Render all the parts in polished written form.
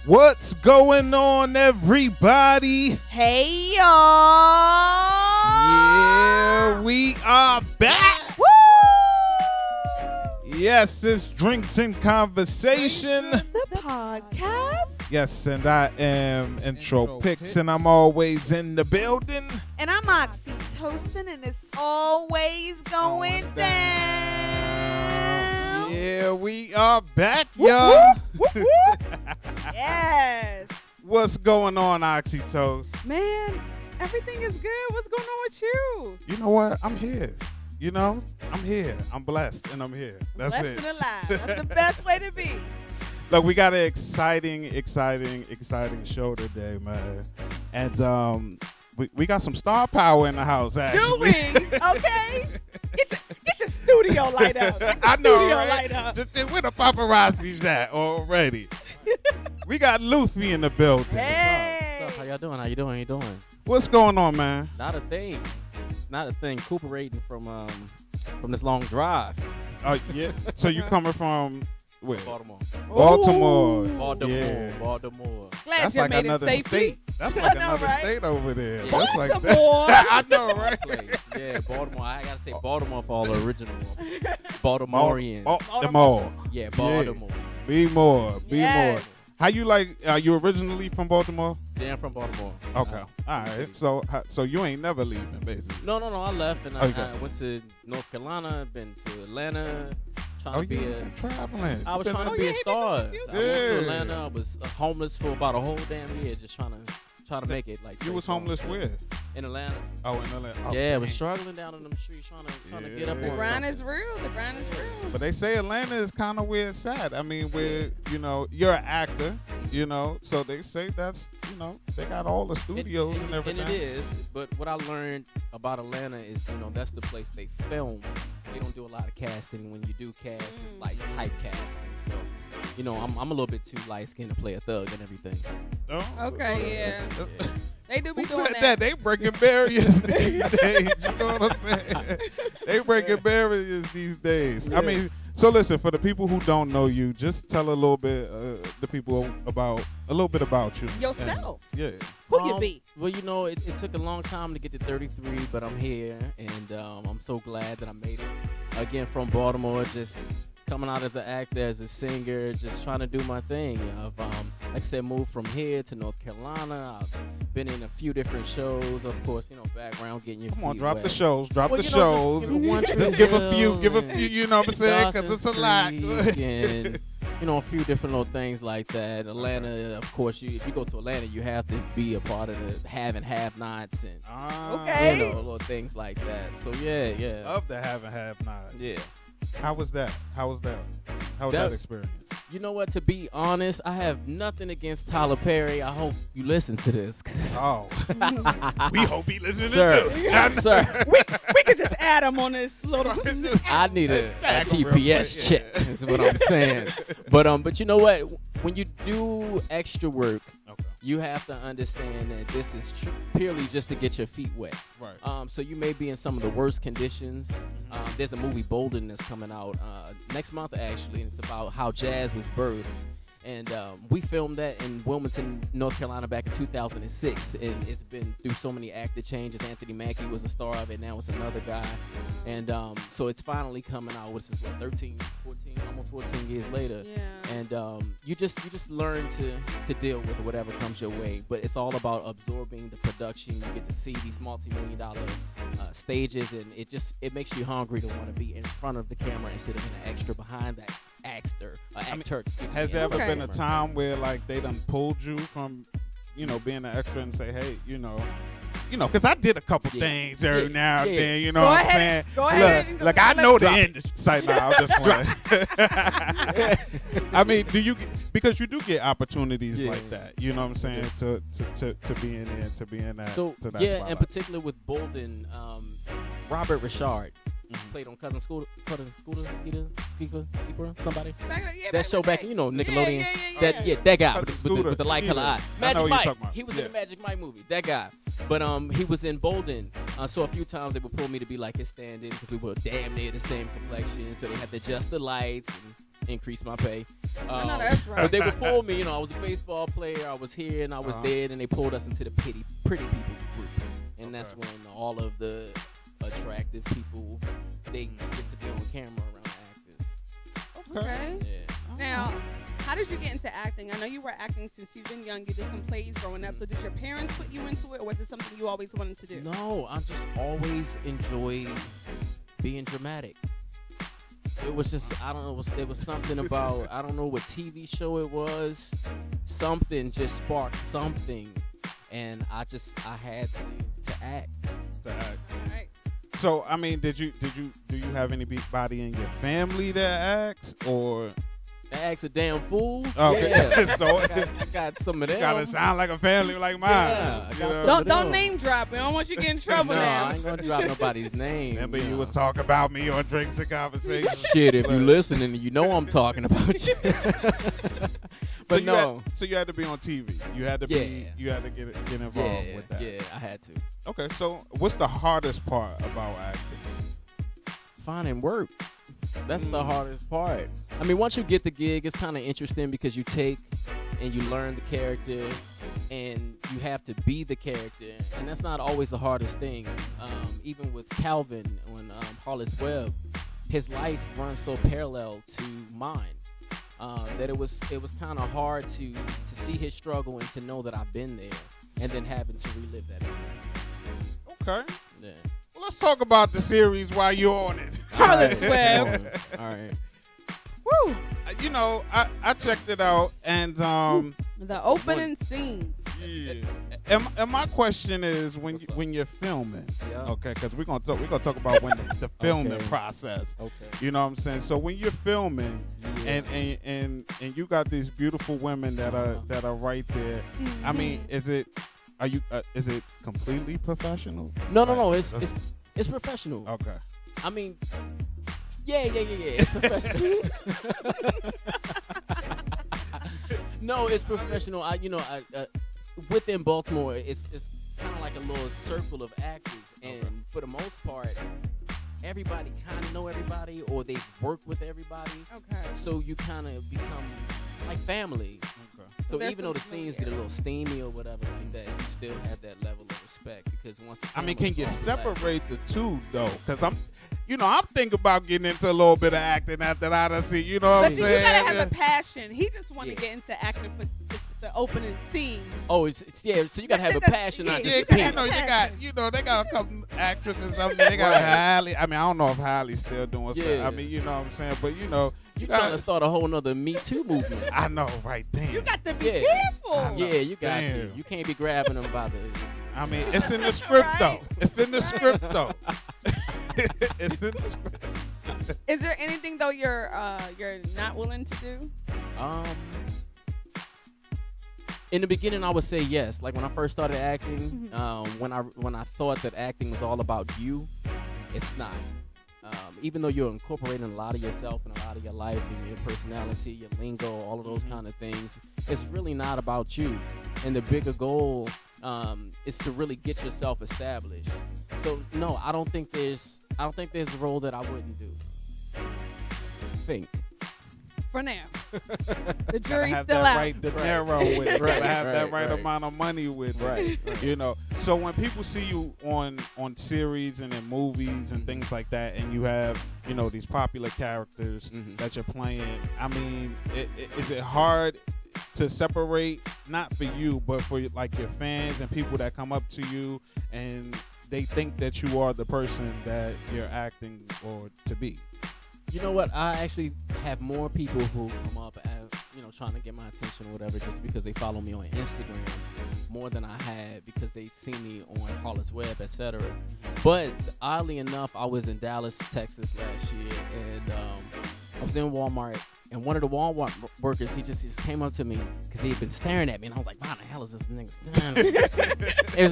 What's going on, everybody? Hey, y'all. Yeah, we are back. Woo! Yes, it's Drinks and Conversation. The podcast. Yes, and I am Intro Picks, and I'm always in the building. And I'm oxytocin, and it's always going down. Yeah, we are back, y'all. Whoop, whoop, whoop. Yes. What's going on, Oxytocin? Man, everything is good. What's going on with you? You know what? I'm here. You know, I'm here. I'm blessed, and I'm here. That's Blessed it. and alive. That's the best way to be. Look, we got an exciting show today, man. And we got some star power in the house, actually. Do we? Okay. Get your studio light up. I know, Studio right? light up. Just where the paparazzi's at already. We got Lutfy in the building. Hey. What's up? How y'all doing? What's going on, man? Not a thing. Recuperating from this long drive. Yeah. So you coming from where? Baltimore. Baltimore. Yeah. Glad That's you like made another it safely. state. That's like I know, another right? state over there. Yeah. That's like Baltimore. that. I know, right? Yeah, Baltimore. I gotta say Baltimore for all the original Baltimoreans. Baltimore. Yeah, Baltimore. Be more. Yes. How you like? Are you originally from Baltimore? Yeah, I'm from Baltimore. Okay. All right. So you ain't never leaving, basically. No. I left and Okay. I went to North Carolina. Been to Atlanta. Trying Oh, to be you a. traveling. I was You trying been- to be a star. I went Yeah. to Atlanta. I was homeless for about a whole damn year, just trying to make it. Like You was homeless where? in Atlanta. Oh, in Atlanta. Oh, Yeah, I was dang. struggling down in them streets trying to get up Yeah. on The grind something. is real. The grind is real. But they say Atlanta is kind of where it's at. I mean, where, you're an actor, so they say that's, they got all the studios and everything. And it is, but what I learned about Atlanta is, that's the place they film. They don't do a lot of casting. When you do cast, it's like typecasting. So, I'm a little bit too light-skinned to play a thug and everything. No? Okay, yeah. They do be Who doing said that. that? They breaking barriers these days. You know what I'm saying? They breaking barriers these days. I Yeah. mean, so listen, for the people who don't know you, just tell a little bit, the people a little bit about you. Yourself. And, yeah. Who you be? Well, it took a long time to get to 33, but I'm here, and I'm so glad that I made it. Again, from Baltimore, just coming out as an actor, as a singer, just trying to do my thing. I've, like I said, moved from here to North Carolina. I've been in a few different shows, of course, background, getting your Come on, feet drop wet. the shows. Drop Well, the you know, shows. just give one Just give a few. Trill Give a and few. You know what I'm saying? Because it's a lot. Dawson's Creek and, a few different little things like that. Atlanta, of course, if you go to Atlanta, you have to be a part of the have and have-nots and Okay. little things like that. So yeah. Of the have and have nots. Yeah. How was that? How was that experience? You know what? To be honest, I have nothing against Tyler Perry. I hope you listen to this. Oh. We hope he listens Sir, to this. sir, We could just add them on this little. I need a Tag him real TPS quick, check. yeah. Is what I'm saying. But you know what? When you do extra work, Okay. you have to understand that this is purely just to get your feet wet. Right. So you may be in some of the worst conditions. There's a movie Bolden that's coming out next month actually, and it's about how jazz was birthed. And we filmed that in Wilmington, North Carolina back in 2006. And it's been through so many actor changes. Anthony Mackie was a star of it. Now it's another guy. And so it's finally coming out, which is almost 14 years later. Yeah. And you just learn to deal with whatever comes your way. But it's all about absorbing the production. You get to see these multi-million-dollar stages, and it makes you hungry to want to be in front of the camera instead of an extra behind that actor. Has there ever Okay. been a time where like they done pulled you from, being an extra and say, hey, because I did a couple Yeah. things every Yeah. now and Yeah. then, you know Go what I'm ahead saying? and- go ahead and Look, I know the drop. industry. Say, nah, I'm just playing. I mean, because you do get opportunities Yeah. like that, you know what I'm saying, to be in there, to be in that. So to that yeah, spotlight. in particular with Bolden, Robert Richard played on Cousin Scooter, somebody. That show back, Nickelodeon. That guy Cousin with Scooter, the light color eye. I know Magic who you're Mike. talking about. He was Yeah. in the Magic Mike movie. That guy. But he was in Bolden. So a few times they would pull me to be like his stand-in because we were damn near the same complexion. So they had to adjust the lights and increase my pay. I know that's right. But they would pull me. I was a baseball player. I was here and I was there, and they pulled us into the pretty people group. And that's when all of the attractive people, they get to be on camera around actors. Okay. Yeah. Now, how did you get into acting? I know you were acting since you've been young. You did some plays growing up. So did your parents put you into it, or was it something you always wanted to do? No, I just always enjoyed being dramatic. It was just, I don't know, it was something about, I don't know what TV show it was. Something just sparked something. And I had to act. To act. All right. So, I mean, do you have anybody in your family that acts, or? That acts a damn fool. Okay. Yeah. So I got some of them. gotta sound like a family like mine. Yeah, I got you know? some. Don't name drop it. I don't want you to get in trouble No, now. I ain't gonna drop nobody's name. Remember you no. was talking about me on Drinks and Conversation. Shit, if you listening, you know I'm talking about you. But so no. So you had to be on TV. You had to be. You had to get involved with that. Yeah, I had to. Okay, so what's the hardest part about acting? Finding work. That's the hardest part. I mean, once you get the gig, it's kind of interesting because you take and you learn the character, and you have to be the character, and that's not always the hardest thing. Even with Calvin on Harlot's Webb, his life runs so parallel to mine that it was kind of hard to see his struggle and to know that I've been there, and then having to relive that. Okay. Yeah. Well, let's talk about the series while you're on it. Harlot's Webb. All right. Woo. I checked it out, and The opening scene. yeah. And my question is, when you're filming, okay, because we're gonna talk about when the filming process. Okay. You know what I'm saying? So when you're filming, and you got these beautiful women that are right there. Mm-hmm. I mean, is it completely professional? No. It's professional. Okay. I mean, yeah. It's professional. No, it's professional. Within Baltimore, it's kind of like a little circle of actors, and for the most part, everybody kind of know everybody, or they've worked with everybody. Okay. So you kind of become like family. Okay. So there's even though the some scenes get a little steamy or whatever like that, you still have that level of respect, because once the I mean, camera's can you on, separate the two though? Because I'm thinking about getting into a little bit of acting after I done see. You know what But I'm see, saying? you gotta have a passion. He just want to get into acting for the opening scene. Oh, it's so you gotta have a passion, not just Yeah, a 'cause penis. they got a couple actresses. I mean, they got Halle. I mean, I don't know if Halle's still doing stuff. Yeah. I mean, you know what I'm saying? But You trying to start a whole nother Me Too movement. I know, right? Damn. You got to be Yeah. careful. Yeah, you got to. Damn. You can't be grabbing them by the. I mean, it's in the script Right. though. It's in the Right. script though. It's in the script. Is there anything though you're not willing to do? In the beginning, I would say yes. Like when I first started acting, when I thought that acting was all about you, it's not. Even though you're incorporating a lot of yourself and a lot of your life and your personality, your lingo, all of those kind of things, it's really not about you. And the bigger goal is to really get yourself established. So no, I don't think there's a role that I wouldn't do. Think. For now. The Gotta jury's have still that out. right dinero with it. Right, Gotta have that right. right amount of money with it. Right. So when people see you on series and in movies and things like that, and you have these popular characters that you're playing, I mean, is it hard to separate, not for you, but for like your fans and people that come up to you and they think that you are the person that you're acting or to be? You know what? I actually have more people who come up as, trying to get my attention or whatever, just because they follow me on Instagram more than I had because they've seen me on Harlot's Webb, etc. But oddly enough, I was in Dallas, Texas last year, and I was in Walmart, and one of the Walmart workers, he just came up to me because he had been staring at me, and I was like, "Why the hell is this nigga staring at me?" It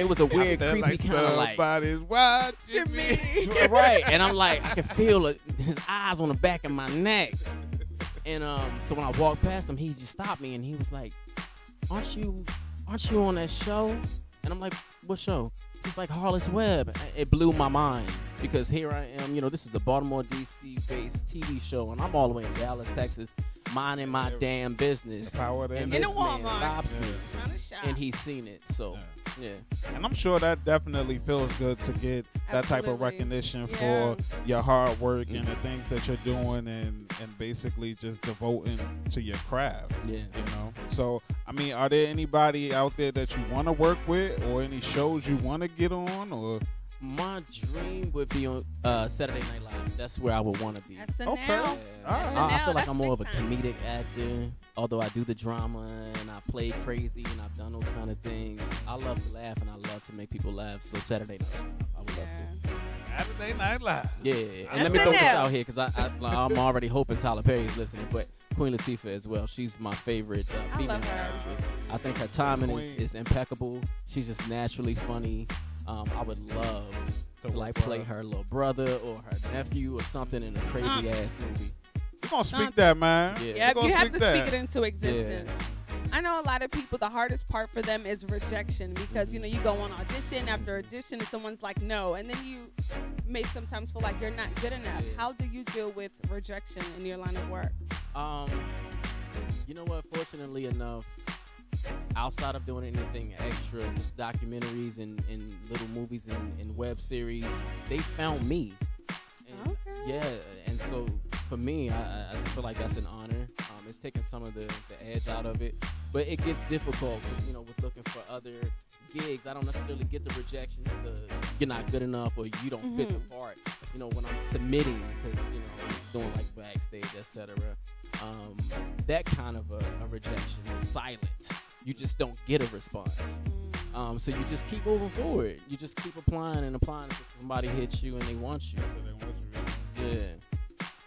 was a weird, creepy kind of like. Somebody's watching me. Right, and I'm like, I can feel his eyes on the back of my neck. And so when I walked past him, he just stopped me and he was like, aren't you on that show? And I'm like, what show? He's like, Harlot's Webb. It blew my mind. because here I am, this is a Baltimore, D.C. based TV show, and I'm all the way in Dallas, Texas, minding my damn business. The power And in this it. man stops me, and he's seen it. So, yeah. And I'm sure that definitely feels good to get that type of Absolutely. recognition Yeah. for your hard work and the things that you're doing, and basically just devoting to your craft. Yeah. So I mean, are there anybody out there that you want to work with, or any shows you want to get on, or? My dream would be on Saturday Night Live. That's where I would want to be. SNL. Okay. All right. I feel like That's I'm more of a big time. comedic actor, although I do the drama and I play crazy and I've done those kind of things. I love to laugh and I love to make people laugh. So Saturday Night Live, I would love to. Saturday Night Live. Yeah, and let me throw this SNL. out here because I'm already hoping Tyler Perry's listening, but Queen Latifah as well. She's my favorite I female love her. actress. I think her timing Queen. is impeccable. She's just naturally funny. I would love to like play her little brother or her nephew or something in a crazy ass movie. We're gonna speak that, man. Yeah. Yep, We're you gonna have to that. speak it into existence. I know a lot of people, the hardest part for them is rejection because, you go on audition after audition and someone's like, no. And then you may sometimes feel like you're not good enough. Yeah. How do you deal with rejection in your line of work? You know what? Fortunately enough, outside of doing anything extra, just documentaries and little movies and web series, they found me. And Okay. Yeah, and so for me, I feel like that's an honor. It's taking some of the edge out of it, but it gets difficult, with looking for other gigs. I don't necessarily get the rejection, you're not good enough or you don't fit the part. When I'm submitting, because I'm doing like backstage, etc. That kind of a rejection is silent. You just don't get a response. So you just keep moving forward. You just keep applying until somebody hits you and they want you. Yeah.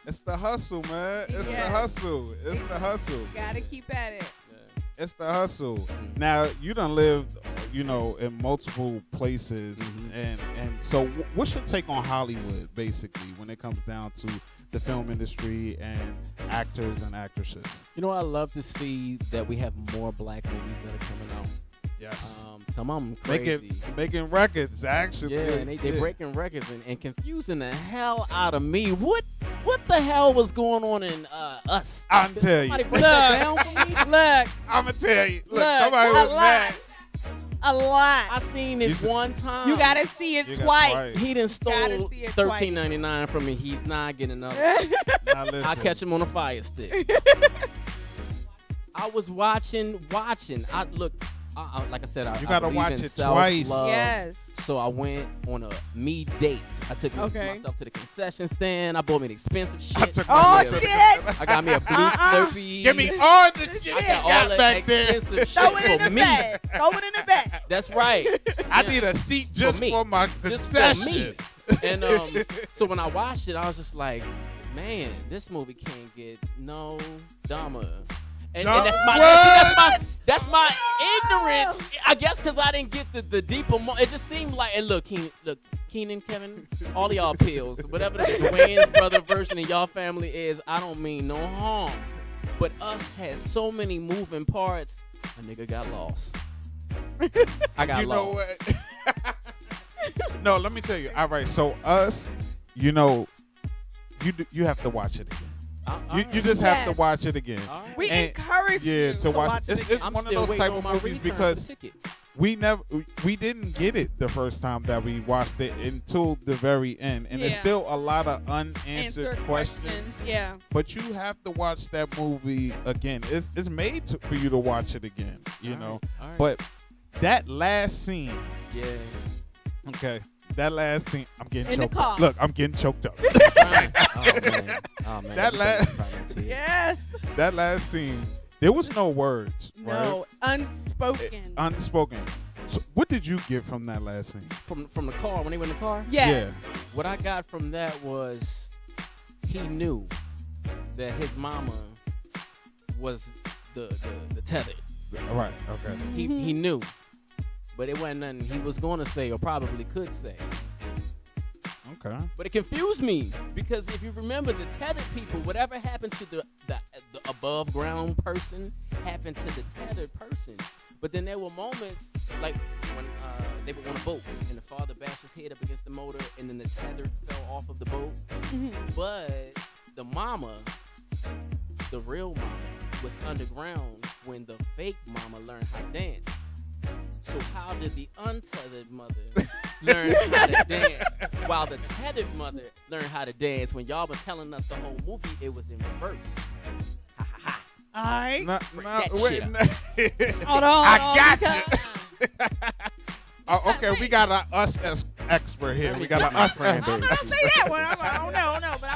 It's the hustle, man. It's the Yes. hustle. It's the hustle. Gotta keep at it. It's the hustle. Now, you done lived, in multiple places, and so what's your take on Hollywood, basically, when it comes down to the film industry and actors and actresses? I love to see that we have more black movies that are coming out. Yes. Some of them crazy. Making records, actually. Yeah, and they breaking records and confusing the hell out of me. What the hell was going on in Us? I'm tell you. Somebody break that down for me? Look, I'm going to tell you. Look, Look, somebody a was lot. mad. a lot. I seen it one time. You gotta see it You got twice. twice. He done Gotta stole see it $13.99 from me. He's not getting another. Now listen. I'll catch him on a fire stick. I was watching. I look. Like I said, You I gotta believe watch in it twice. self-love. Yes. So I went on a me date. I took myself to the concession stand. I bought me the expensive shit. Oh, myself to the shit. I got me a blue Slurpee. Give me all the shit I got you all got the back there. expensive Throw it shit in for the me. bag. Throw it in the bag. That's right. I Yeah. need a seat just me. for my Just concession. for me. And so when I watched it, I was just like, man, this movie can't get no dumber. And that's my ignorance. I guess because I didn't get the deeper. It just seemed like, and look, Keenan, Kevin, all of y'all pills, whatever the Wayne's brother version of y'all family is, I don't mean no harm. But Us had so many moving parts. A nigga got lost. I got You lost. know what? No, let me tell you. All right, so Us, you have to watch it again. You just have to Yes. watch it again. All right. We And- encourage you to watch it. it It's again. I'm one of still those waiting type on of my movies return because ticket. we didn't get it the first time that we watched it until the very end, and there's Yeah. still a lot of unanswered Answered questions. Yeah. But you have to watch that movie again. It's made for you to watch it again, you know. All right. But that last scene, Yeah. okay, that last scene, I'm getting In the choked car. up. Look, I'm getting choked up. Oh man. That last- Yes. That last scene, there was no words, right? No. Unspoken. Unspoken. So what did you get from that last scene? From the car when they were in the car. Yes. What I got from that was he knew that his mama was the tethered. All right. Okay. He knew, but it wasn't nothing he was going to say or probably could say. Okay. But it confused me because if you remember the tethered people, whatever happened to the above ground person happened to the tethered person. But then there were moments like when they were on a boat and the father bashed his head up against the motor and then the tether fell off of the boat. But the mama, the real mama, was underground when the fake mama learned how to dance. So how did the untethered mother learn how to dance while the tethered mother learned how to dance when y'all were telling us the whole movie it was in reverse? Ha ha ha. All right. Hold on. I got you. Okay, we got us as expert here. We got us. No, don't say that one. I don't know, but I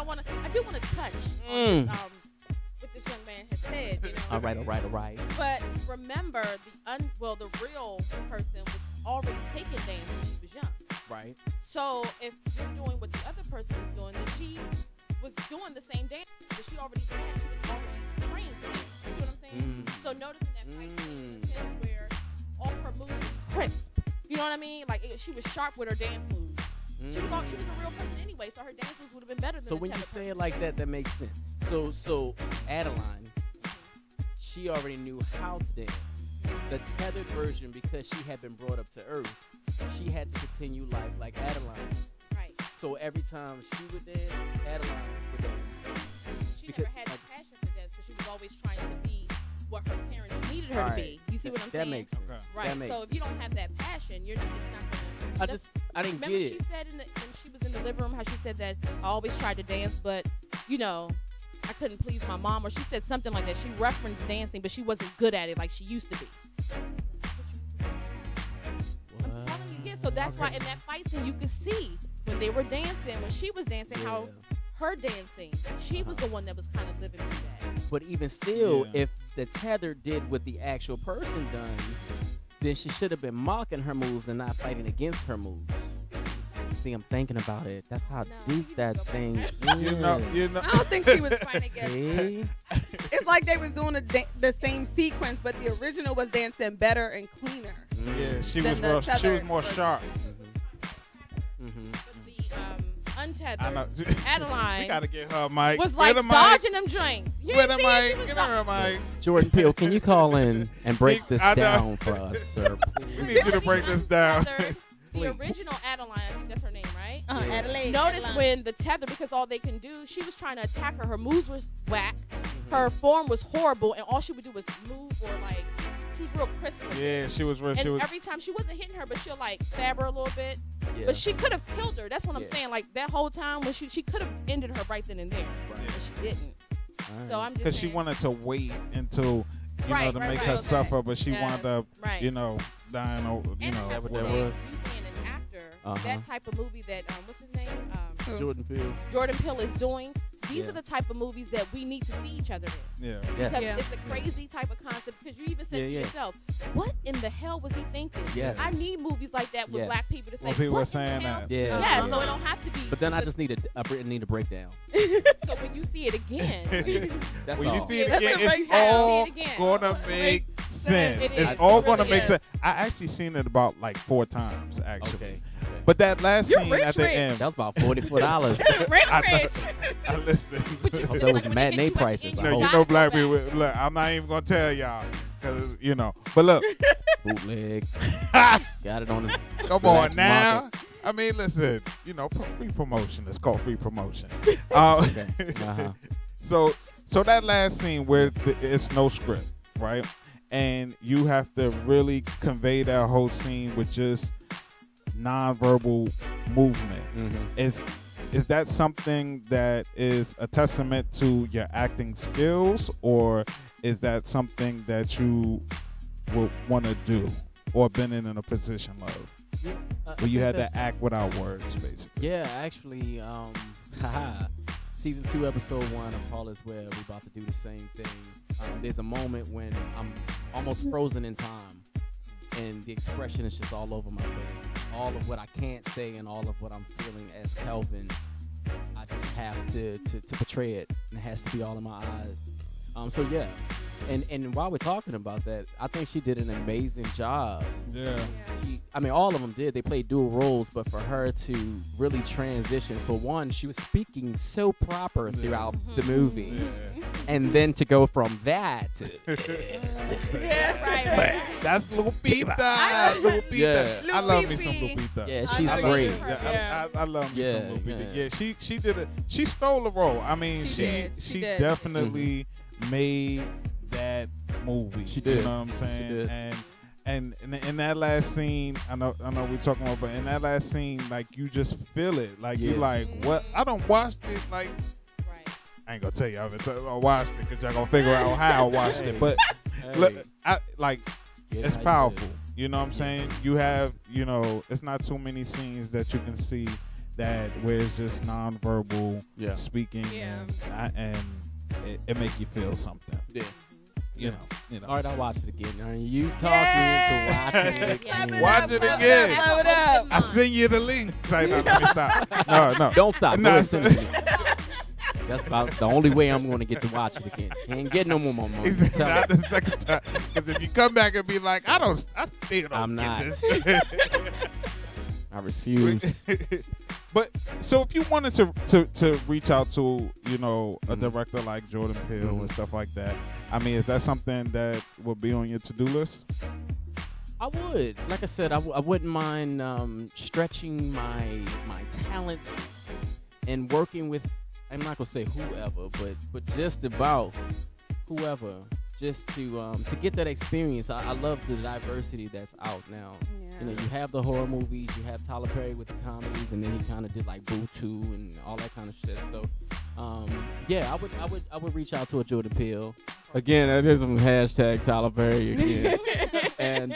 do want to touch on what this young man has said. You know. All right. But remember, the real person was already taking dance when she was young. Right. So if you're doing what the other person is doing, then she was doing the same dance that she was already trained to dance. You know what I'm saying? So noticing that fight scene where all her moves was crisp. You know what I mean? Like she was sharp with her dance moves. She was a real person anyway, so her dance moves would have been better than So the when you tethered say person. it like that, that makes sense. So Adeline, she already knew how to dance. The tethered version, because she had been brought up to earth, she had to continue life like Adeline. Right. So every time she would dance, Adeline would dance. She never had the passion for dance, so she was always trying to be what her parents needed her to be. You see what I'm saying? That makes sense. Right. That makes So if you don't have that passion, it's not gonna. I didn't Remember get she it. said when she was in the living room how she said that I always tried to dance, but I couldn't please my mom, or she said something like that. She referenced dancing, but she wasn't good at it like she used to be. I'm telling you, yeah. So that's why in that fight scene you could see when they were dancing, when she was dancing, how her dancing, she was the one that was kind of living through that. But even still, if the tether did what the actual person done, then she should have been mocking her moves and not fighting against her moves. See, I'm thinking about it. That's how deep that thing is. You know. I don't think she was fighting against her. See? It's like they was doing the same sequence, but the original was dancing better and cleaner. Yeah, she Than was the she was tethered more version. sharp. But the I untethered know. Adeline We gotta get her a mic. was Get like a mic. dodging them drinks. You Get didn't a see it? She mic. was Get like- her a mic. Jordan Peele, can you call in and break this I know. down for us, sir? We need you to break this down. Untethered, the Please. original Adeline, I think that's her name, right? Yeah. Adelaide. Notice when the tether, because all they can do, she was trying to attack her. Her moves was whack. Her form was horrible, and all she would do was move or like, she was real crisp. with it. Yeah, she was real. And She was. every time she wasn't hitting her, but she'll like stab her a little bit. Yeah. But she could have killed her. That's what I'm Yeah. saying. Like that whole time when she could have ended her right then and there, Right. but she didn't. All So right. I'm just Because she saying- wanted to wait until Right, to right, make right. her Okay. suffer, but she Yeah. wound up Right. dying over And I have to what that say, was? you being an actor, Uh-huh. that type of movie that what's his name? Jordan Peele. Jordan Peele is doing. These Yeah. are the type of movies that we need to see each other in. Yeah. Yeah. Because Yeah. it's a crazy type of concept. Because you even said Yeah, to yeah. yourself, "What in the hell was he thinking?" Yes. I need movies like that with Yes. black people to say, Well, people "What were in the saying hell?" that. Yeah. Yeah, so it don't have to be. But then I just need a breakdown. So when you see it again, That's When all. you see it Yeah, that's again, what it's makes sense. all See it again. gonna make sense. It It's is. all It gonna really make is. sense. I actually seen it about like 4 times actually. Okay. But that last You're scene rich, at the rich. end, That was about $44. I know. I listened. But you Hope see, that was like, when it matinee hits you at the prices. end, I No, hope. you gotta know go black back. people. Look, I'm not even gonna tell y'all, cause But look, Bootleg. Got it on the come black on now. market. I mean, listen. Free promotion. It's called free promotion. Okay. Uh-huh. So that last scene where it's no script, right? And you have to really convey that whole scene with just nonverbal movement. Mm-hmm. Is that something that is a testament to your acting skills, or is that something that you would want to do or been in a position of where you had to act without words, basically? Yeah, actually, season 2, episode 1 of Harlot's Webb, we're about to do the same thing. There's a moment when I'm almost frozen in time, and the expression is just all over my face. All of what I can't say and all of what I'm feeling as Kelvin, I just have to portray it, and it has to be all in my eyes. So yeah, and while we're talking about that, I think she did an amazing job. Yeah. All of them did. They played dual roles, but for her to really transition, for one, she was speaking so proper throughout the movie. Yeah. and then to go from that. Right. That's Lupita. Lupita. Yeah. I love me Lupita. some Lupita. Yeah, I she's know great. you. Yeah, I love me some Yeah, Lupita. yeah. Yeah, she did it. She stole the role. I mean, She did. She did. definitely made that movie. She did. You know what I'm saying? did. And in that last scene, I know we're talking about, but in that last scene, like you just feel it. Like you Yeah. like what? I don't watched it. Like Right. I ain't gonna tell you I watched it because y'all gonna figure out how I watched it. But Hey, look, I like. get It's how you powerful. live. You know what I'm saying? You have, it's not too many scenes that you can see that where it's just nonverbal Yeah. speaking Yeah. and it make you feel something. Yeah. You know. All right, I'll watch it again. You talking Yay! to watching it Yeah. again. Watch it Clap again. it up, clap it up. I send you the link. Say, no, let me stop. No. Don't stop. No, Go and send it to me. That's about the only way I'm going to get to watch it again. Ain't getting no more money. He said, not the second time. Because if you come back and be like, I still don't I'm get not. this. I refuse. But so if you wanted to reach out to a Mhm. director like Jordan Peele Mhm. and stuff like that, I mean, is that something that would be on your to-do list? I would. Like I said, I wouldn't mind stretching my talents and working with, I'm not going to say whoever, but just about whoever, just to get that experience. I love the diversity that's out now. You know, you have the horror movies, you have Tyler Perry with the comedies, and then he kind of did like Boo 2 and all that kind of shit. So, yeah, I would reach out to a Jordan Peele. Again, that is some hashtag Tyler Perry again. And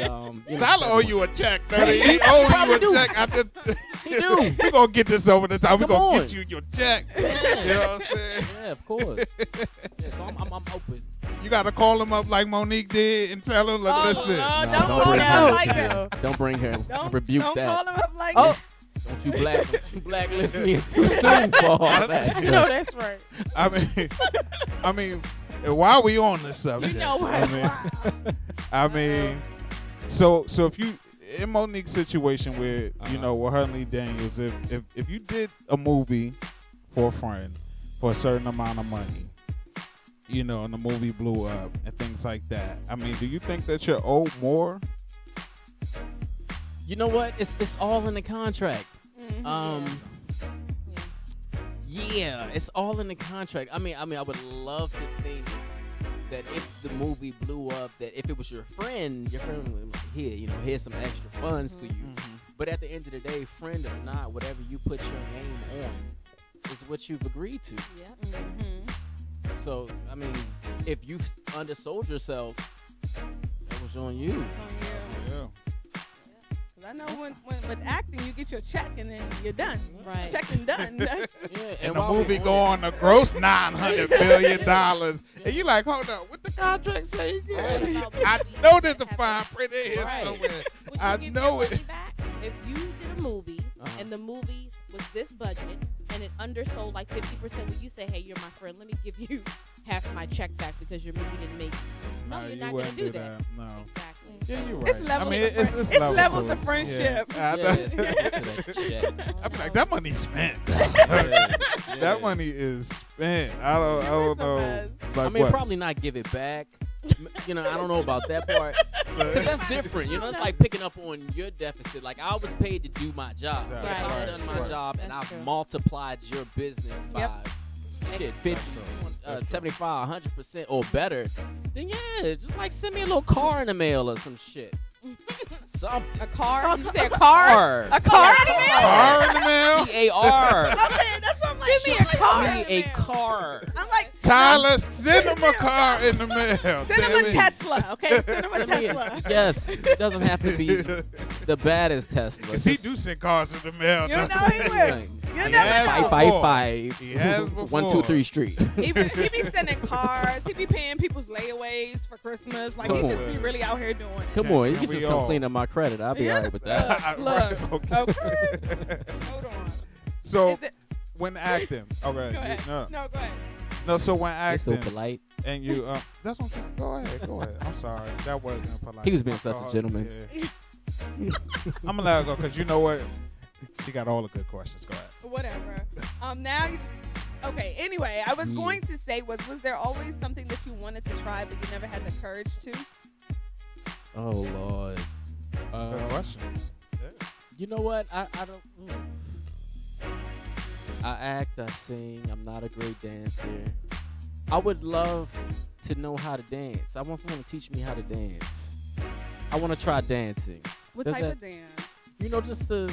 Tyler owe you a check, baby. He owe you Probably a do. check. He do. We're going to get this over the top. We're Come going to on. get you your check. Yeah. You know what I'm saying? Yeah, of course. Yeah, so I'm open. You got to call him up like Monique did and tell him, like, listen. No, No, don't call bring him her up to like me. that. Don't bring her. I Don't rebuke call that. him up like Oh. that. Don't you blacklist me. It's too soon for all that. You know that's right. I mean, why are we on this subject? You know what? I mean, so if you in Monique's situation where with her and Lee Daniels, if you did a movie for a friend for a certain amount of money, and the movie blew up and things like that, I mean, do you think that you're owed more? You know what? It's all in the contract. Yeah, it's all in the contract. I mean, I would love to think that if the movie blew up, that if it was your friend would like, here's some extra funds for you. Mm-hmm. But at the end of the day, friend or not, whatever you put your name on is what you've agreed to. So, I mean, if you undersold yourself, that was on you. Yeah. I know when with acting, you get your check and then you're done. Right. Check and done. Yeah, And the while we're movie on go on to gross $900 billion. And you like, hold up, what the contract say again? I know there's a fine print in here Right. somewhere. Would I you give know your it. money back if you did a movie and the movie was this budget and it undersold like 50%? Would you say, hey, you're my friend, let me give you half my check back because your movie didn't make it? No, you're not wouldn't gonna do that. No. Exactly. Yeah, you're right. It's levels I mean, of it's it's levels, levels to of it. friendship. Yeah. Yeah, I'd be like, that money's spent. That money is spent. I don't know. Like I mean, what? probably not give it back. I don't know about that part. 'Cause that's different. It's like picking up on your deficit. Like, I was paid to do my job. Right, If I've right, done my right. job and That's I've true. multiplied your business by shit, 50, That's true. 75, 100% or better, then yeah, just like send me a little car in the mail or some shit. Something. A car? You say a car? A car in the mail? Car in the mail? CAR. Okay, that's what I'm like. Give me a car. Give me a car. I'm like, Tyler, send him a car in the mail. send him a Tesla, okay? Send him a Send me a- Tesla. yes, it doesn't have to be the baddest Tesla. Because he do send cars in the mail. You know he will. You He never has know. 555 He has before. 123 Street. He be sending cars. He be paying people's layaways for Christmas. Like, he Come just on. be really out here doing it. Come on, you And can we just come all- clean up my credit. I'll be Yeah. all right with that. Look, Okay. okay. Hold on. So Is it- when acting, okay, Go ahead. no, No, go ahead. no. So when He's so acting, polite. and you, that's what I'm saying. Go ahead. I'm sorry, that wasn't polite. He was being My such a God, gentleman. yeah. I'm gonna let her go because you know what, she got all the good questions. Go ahead. Whatever. Now, Okay, anyway, I was Yeah. going to say was there always something that you wanted to try but you never had the courage to? Oh Lord. Good question. Yeah. You know what? I don't. I act. I sing. I'm not a great dancer. I would love to know how to dance. I want someone to teach me how to dance. I want to try dancing. What Does type that- of dance? You know, just a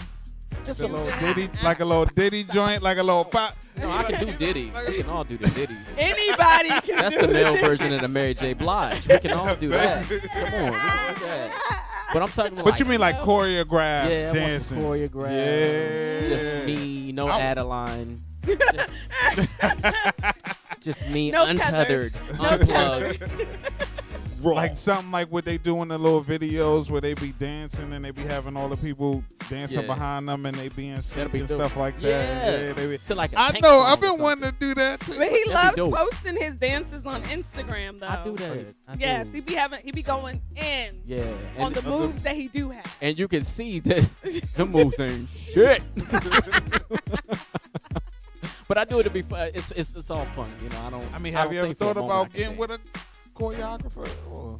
A little ditty, like a little ditty joint, like a little pop. No, I can do Diddy. We can all do the Diddy. Anybody can That's do the male it. version of the Mary J. Blige. We can all do that. Come on, we can do that. But I'm talking about. What you mean, like choreographed Yeah, I want dancing? some choreograph. Yeah. Just me, no I- Adeline. Just me, No untethered, No unplugged, raw. Like something like what they do in the little videos where they be dancing and they be having all the people dancing Yeah. behind them and they be in sync be and dope. stuff like that. Yeah. they be, to like a I tank know. song I've or been something. wanting to do that too. But he That'd be loves dope. posting his dances on Instagram though. I do that. I Yes, do. he be going in Yeah. on And, the moves that he do have. and you can see that the moves ain't shit. But I do it to be fun. It's all fun, you know. I mean, I have don't you ever think for a thought moment about I can getting with a dance. choreographer? Or?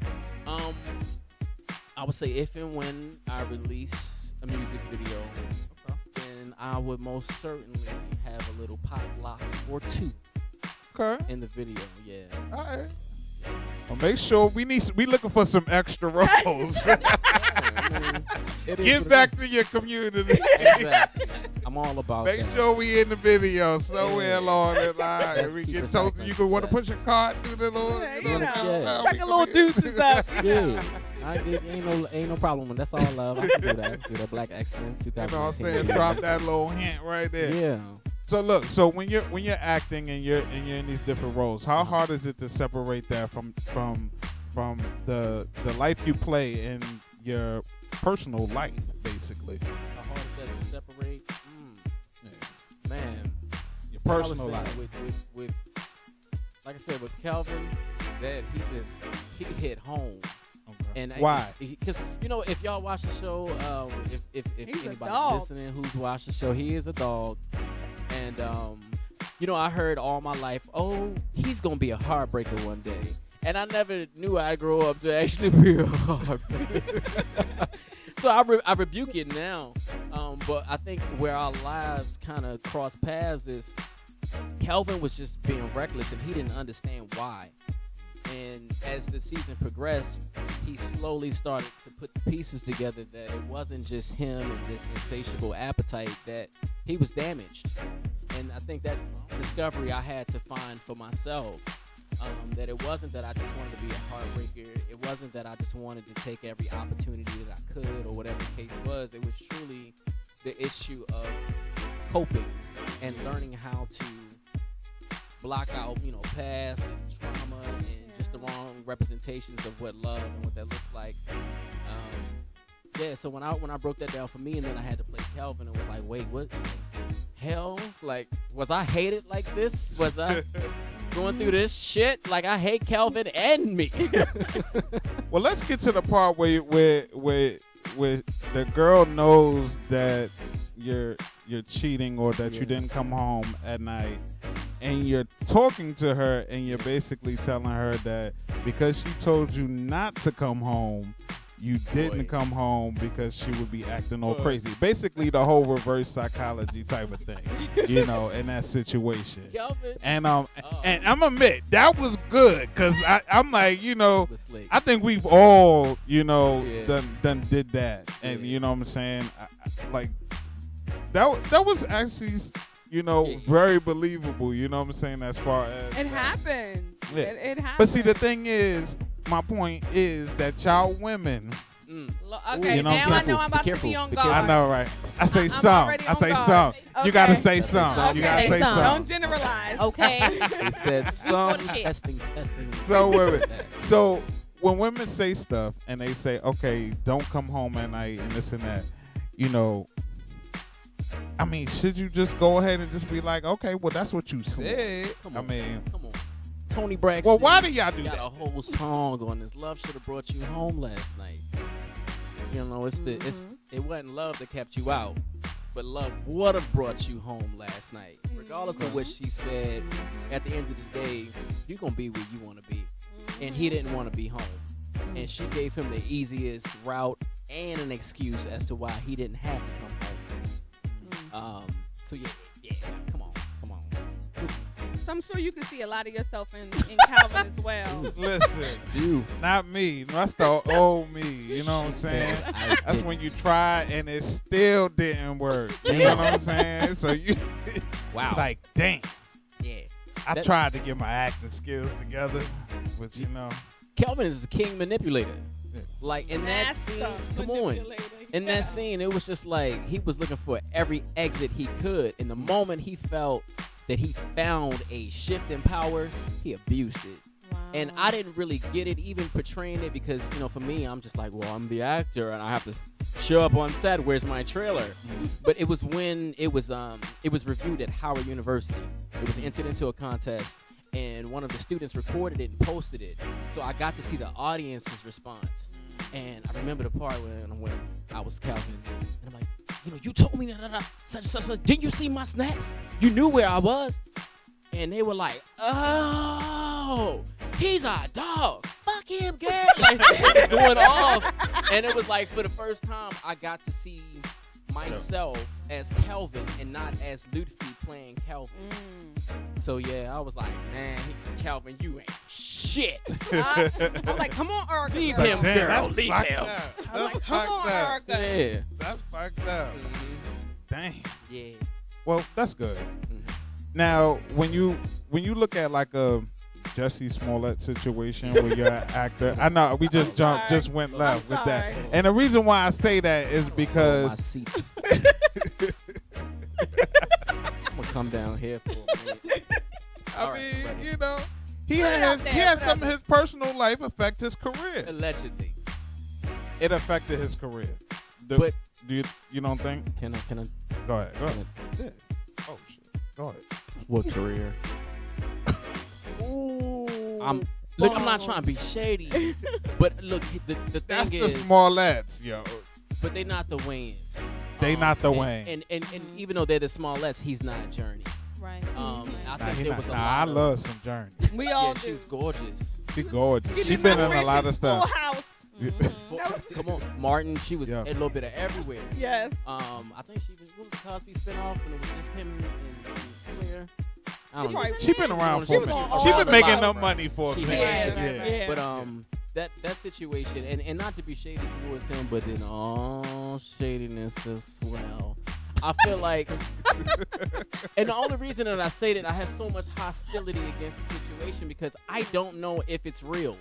I would say if and when I release a music video, then I would most certainly have a little pop lock or two Okay. in the video. Yeah. All right. Well, make sure we looking for some extra roles. I mean, it is Give what it back is. to your community. Exactly. I'm all about Make that. sure we in the video somewhere Yeah. along the line. Let's If we keep get us toasted, like you can want to push a success. card through the little, You know, Yeah. chuck a little deuces up. Yeah. Ain't no problem. That's all love. I can do that. Do that Black Excellence You know what I'm 2019. saying? Drop that little hint right there. Yeah. So look, so when you're acting and you're in these different roles, how hard is it to separate that from the life you play in your personal life, basically? How hard is that to separate? Yeah. Man. Your I was personal saying life. with like I said, with Calvin, that he hit home. Okay. And Why? Because you know, if y'all watch the show, if He's a anybody dog. listening who's watched the show, he is a dog. And you know, I heard all my life, oh, he's gonna be a heartbreaker one day. And I never knew I'd grow up to actually be a heartbreaker. So I rebuke it now. But I think where our lives kind of cross paths is Calvin was just being reckless and he didn't understand why. And as the season progressed, he slowly started to put the pieces together that it wasn't just him and this insatiable appetite, that he was damaged. And I think that discovery I had to find for myself, that it wasn't that I just wanted to be a heartbreaker. It wasn't that I just wanted to take every opportunity that I could or whatever the case was. It was truly the issue of coping and learning how to block out, you know, past and trauma and just the wrong representations of what love and what that looks like. Yeah, so when I broke that down for me, and then I had to play Calvin, it was like, wait, what? Hell, like, was I hated like this? Was I going through this shit? Like, I hate Calvin and me. Well, let's get to the part where the girl knows that you're cheating or that you Yeah. didn't come home at night, and you're talking to her and you're basically telling her that because she told you not to come home, you didn't Boy. come home because she would be acting all Boy. crazy. Basically, the whole reverse psychology type of thing, you know, in that situation. Calvin And and I'm admit that was good because I'm like, you know, was slick. I think we've all, you know, Yeah. done did that, and Yeah. you know what I'm saying, like that was actually, you know, Yeah. very believable. You know what I'm saying, as far as It happens. Yeah. It happens. But see, the thing is, my point is that y'all women, Okay, You know what I'm now I saying? know I'm Be about to careful, be on be guard. I know, right? I say I'm some. already I on say guard. some. You gotta Okay. say some. You gotta Okay, say some. some. Don't generalize. Okay. He said some Bullshit. testing. So wait a minute. So when women say stuff and they say, okay, don't come home at night and this and that, you know, I mean, should you just go ahead and just be like, okay, well, that's what you said. Come I on. mean, Come on. Tony Braxton. well, why do y'all do got that? a whole song on this. Love should have brought you home last night. You know, it wasn't love that kept you out. But love would have brought you home last night. Regardless of what she said, at the end of the day, you're going to be where you want to be. And he didn't want to be home. And she gave him the easiest route and an excuse as to why he didn't have to come home. So yeah, come on. So I'm sure you can see a lot of yourself in Calvin as well. Listen, not me. That's the old me. You know what I'm saying? That's when you try and it still didn't work. You know what I'm saying? So you, like, dang. Yeah. I tried to get my acting skills together, but you know. Kelvin is a king manipulator. Like in that scene, come on. In that scene, it was just like he was looking for every exit he could. And the moment he felt that he found a shift in power, he abused it. Wow. And I didn't really get it, even portraying it, because, you know, for me, I'm just like, well, I'm the actor and I have to show up on set. Where's my trailer? But it was when it was reviewed at Howard University. It was entered into a contest, and one of the students recorded it and posted it. So I got to see the audience's response. And I remember the part when I was Calvin, and I'm like, you know, you told me such. Didn't you see my snaps? You knew where I was. And they were like, oh, he's a dog. Fuck him, girl. Like, going off. And it was like, for the first time, I got to see myself as Kelvin and not as Lutfy playing Kelvin. So, yeah, I was like, man, Kelvin, you ain't shit. I'm like, come on, Erica. Leave him, girl. Leave him. I'm like, come on, Erica. Yeah. That's fucked up. Dang. Yeah. Well, that's good. Now, when you look at like a Jussie Smollett situation where you're an actor, I know we just went left with that. And the reason why I say that is because I'm gonna come down here for a minute. I mean, you know, he had some of his personal life affect his career. Allegedly, it affected his career. But you don't think? Can I? Go ahead. Yeah. Oh shit. Go ahead. What career? I'm not trying to be shady, but look, the thing is, that's the Smolletts, yo. But they not the Wayans. They not the Wayans. And even though they're the Smolletts, he's not Journey. Right. I think there was a lot. I love some Journey. We all do. She was gorgeous. She gorgeous. She been in a lot of stuff. Full House. Come on, Martin. She was a little bit of everywhere. Yes. I think she was. What was the Cosby spinoff? And it was just him and Claire. I don't know. She been around for a minute. She been making no money for a minute. Yeah. But that situation, and not to be shady towards him, but then all shadiness as well. I feel like, and the only reason that I say that I have so much hostility against the situation because I don't know if it's real.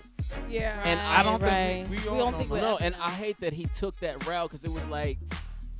Yeah. And I don't think we don't think no. And I hate that he took that route because it was like,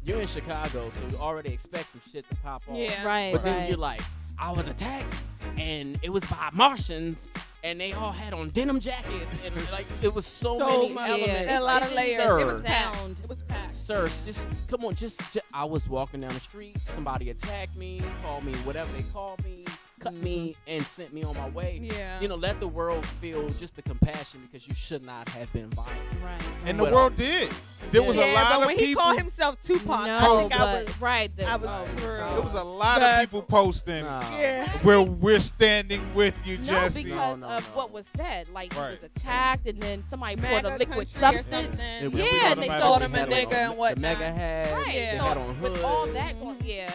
you're in Chicago, so you already expect some shit to pop off. Yeah. Right. But then you're like, I was attacked, and it was by Martians, and they all had on denim jackets, and like it was so many elements. Yeah. A lot of layers. Sir, It was sound. It was packed. Sir, just come on, just I was walking down the street, somebody attacked me, called me whatever they called me, cut me, and sent me on my way. Yeah. You know, let the world feel just the compassion because you should not have been violent. Right. And the world did. There was a lot but of when people. he called himself Tupac, No, I think but I was right. I was through. There was a lot of people posting. Yeah. Where we're standing with you, No, Jesse. because of what was said. Like he Right. was attacked, and then somebody poured MAGA a liquid country or substance. something. We Yeah, called they them called MAGA. him a We had nigga and the whatnot. MAGA hat. Right. They So, had on hoods. With all that going, yeah.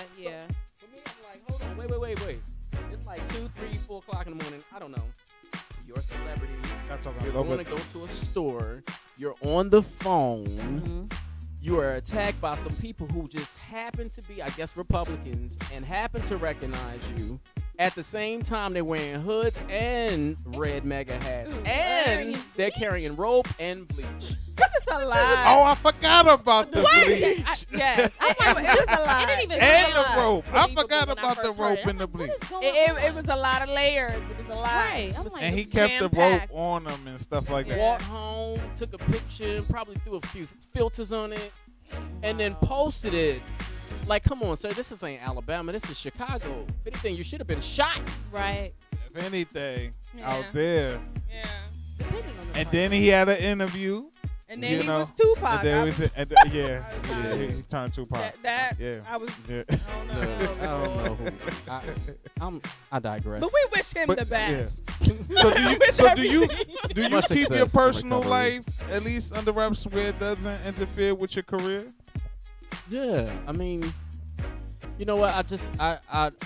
For me, I'm like, hold on, wait. It's like 2, 3, 4 o'clock in the morning. I don't know. You're a celebrity. You're going to go to a store. You're on the phone. You are attacked by some people who just happen to be, I guess, Republicans and happen to recognize you. At the same time, they're wearing hoods and red MAGA hats. And they're carrying rope and bleach. That's a lie. Oh, I forgot about the bleach. Yes. It was a lie. It didn't even And sound the rope. I believable forgot when I about the first heard rope it. and the bleach. It was a lot of layers. It was a lie. Right. I'm It was- like, And he it was kept the rope jam-packed. on him and stuff like that. Walked home, took a picture, probably threw a few filters on it, and then posted it. Like, come on, sir, this ain't Alabama. This is Chicago. If anything, you should have been shot. Right. If anything, Yeah. out there. Yeah. Depending on the And person. then he had an interview. And then You he know, was Tupac. And then I we was- said- and yeah, yeah, he turned Tupac. that Yeah. I was. Yeah. I don't know. Look, I don't know who. I digress. But we wish him But, the best. So do you Much keep your success in personal recovery. life at least under wraps where it doesn't interfere with your career? Yeah, I mean, you know what? I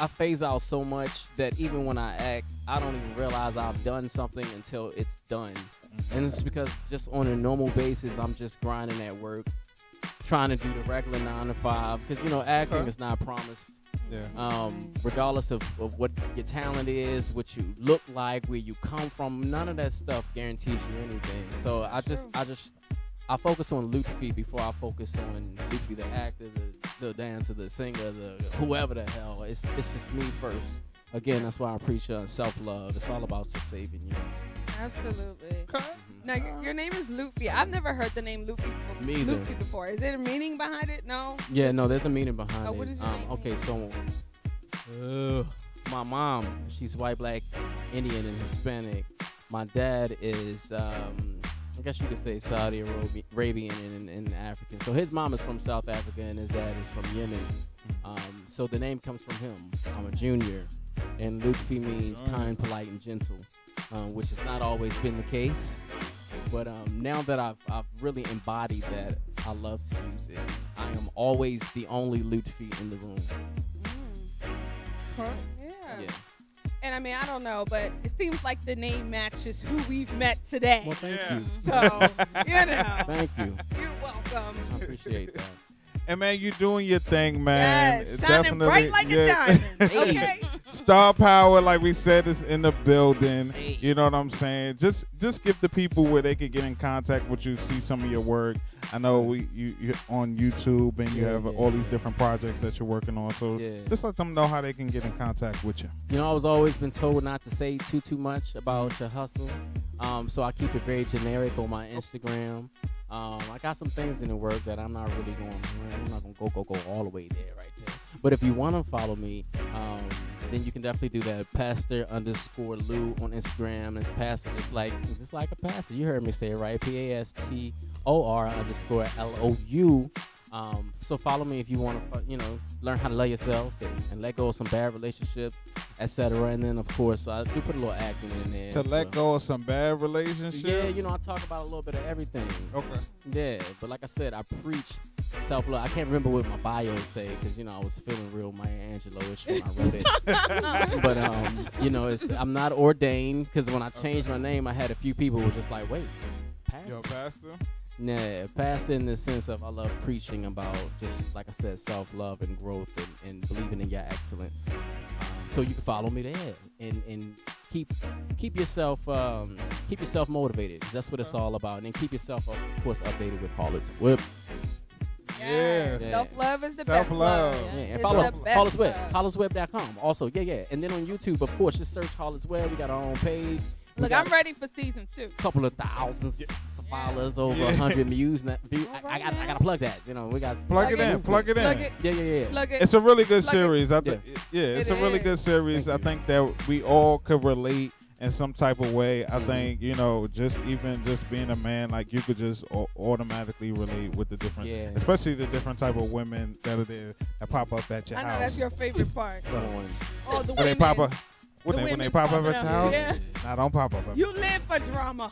phase out so much that even when I act, I don't even realize I've done something until it's done. And it's because just on a normal basis, I'm just grinding at work, trying to do the regular 9 to 5. Because acting Okay. is not promised. Yeah. Regardless of what your talent is, what you look like, where you come from, none of that stuff guarantees you anything. So I focus on Lutfy before I focus on Lutfy, the actor, the dancer, the singer, the whoever the hell. It's just me first. Again, that's why I preach self-love. It's all about just saving you. Absolutely. Okay. Now, your name is Lutfy. I've never heard the name Me either. Lutfy before. Is there a meaning behind it? No. Yeah, no, there's a meaning behind it. What is your name? Okay, so my mom, she's white, black, Indian, and Hispanic. My dad is, I guess you could say Saudi Arabian and African. So his mom is from South Africa and his dad is from Yemen. So the name comes from him. I'm a junior. And Lutfy means kind, polite, and gentle, which has not always been the case. But now that I've really embodied that, I love to use it. I am always the only Lutfy in the room. Yeah. And I mean, I don't know, but it seems like the name matches who we've met today. Well, thank Yeah. you. So, Thank you. you're welcome. I appreciate that. And man, you doing your thing, man. Yes, It's shining bright like a diamond. Okay. Star power, like we said, is in the building. Hey. You know what I'm saying? Just give the people where they can get in contact with you, see some of your work. I know you're on YouTube and you have all these different projects that you're working on. So just let them know how they can get in contact with you. You know, I was always been told not to say too much about your hustle. So I keep it very generic on my Instagram. I got some things in the work that I'm not really going. I'm not gonna go all the way there right there. But if you want to follow me, then you can definitely do that. Pastor_Lou on Instagram. It's pastor. It's like a pastor. You heard me say it right. PASTOR_LOU. So follow me if you want to, learn how to love yourself and let go of some bad relationships, etc. And then, of course, I do put a little acting in there. To let go of some bad relationships? Yeah, I talk about a little bit of everything. Okay. Yeah, but like I said, I preach self-love. I can't remember what my bio say because, I was feeling real Maya Angelou-ish when I wrote it. But, I'm not ordained because when I changed my name, I had a few people who were just like, wait, pastor? Yo, pastor? Nah, pastor in the sense of I love preaching about just, like I said, self-love and growth and believing in your excellence. So you can follow me there and keep yourself motivated. That's what it's all about. And then keep yourself, of course, updated with Harlot's Webb. Yeah. Self-love is the Self-love. best love. Yeah, and It's follow the us, best Harlot's Webb, love. harlotsweb.com. Also, yeah. And then on YouTube, of course, just search Harlot's Webb. We got our own page. Look, I'm ready for season 2. A couple of thousands of followers, over 100 views. I gotta plug that. We got Plug it in. Plug it. Yeah. Plug it. It's a really good Plug it. series. It's a really good series. I think that we all could relate in some type of way. I think, just being a man, like you could just automatically relate with the different, especially the different type of women that are there that pop up at your I house. know that's your favorite part. Oh, the When women. they pop up, when The they women pop up popping at your house, Yeah. nah, don't pop up. You live for drama.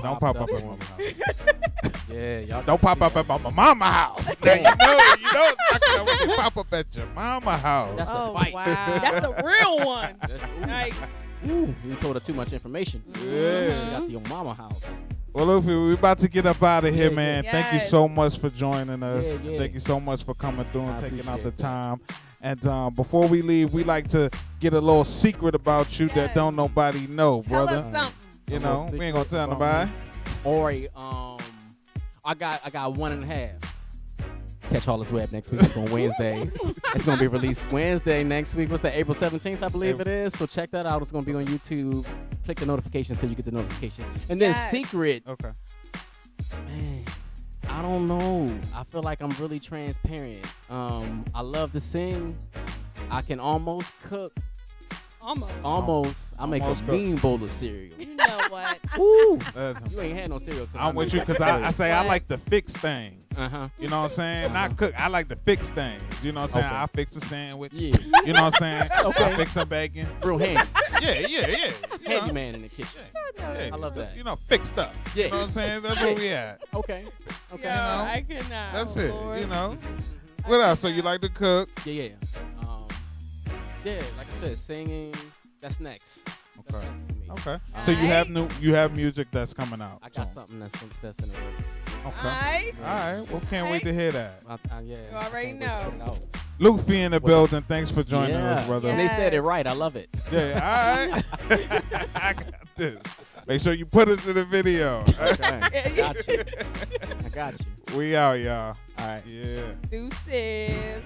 Don't pop up at my house. Yeah, y'all Don't pop up at my mama house. Now, you know, when they pop up at your mama house. That's Oh, a fight. wow. That's the real one. Like, Ooh, you told her too much information. Yeah. She got to your mama house. Well, Lutfy, we're about to get up out of here, Yeah, man. yeah. Thank you Yes. so much for joining us. Yeah. Thank you so much for coming through and I taking out the appreciate that. time. And before we leave, we like to get a little secret about you that Yes. don't nobody know, tell brother. us something. You A know, little we ain't gonna secret tell about nobody. Ori, I got 1.5. Catch Harlot's Webb next week. It's on Wednesdays. It's gonna be released Wednesday next week. What's that? April 17th, I believe it is. So check that out. It's gonna be on YouTube. Click the notification so you get the notification. And then Yes. secret, Okay. man. I don't know. I feel like I'm really transparent. I love to sing. I can almost cook. Almost. I make a Almost mean bowl of cereal. You know what? Woo! Listen, You ain't had no cereal. I'm with you because I say I What? like to fix things. You know what I'm saying? Uh-huh. Not cook. I like to fix things. You know what I'm saying? Okay. I fix a sandwich. Yeah. You know what I'm saying? Okay. I fix some bacon. Real handy. Yeah. You know? Handyman in the kitchen. Yeah. I love that. You know, fix stuff. Yeah. You know what I'm saying? That's where we at. Okay. Yo, Okay. I cannot. That's Oh, it. Lord. You know. What else? So you like to cook? Yeah. Yeah, like I said, singing. That's next. That's Okay. next for me. Okay. All So right. you have music that's coming out. I got soon. something that's in the works. Okay. Alright. All right. Well, can't wait to hear that. Yeah. You already I can't wait to put it out. Lutfy in the What's building. Thanks for joining Yeah. us, brother. And they said it Yes. right. I love it. Yeah. All right. I got this. Make sure you put us in the video. Okay. Got you. I got you. We out, y'all. All right. Yeah. Deuces.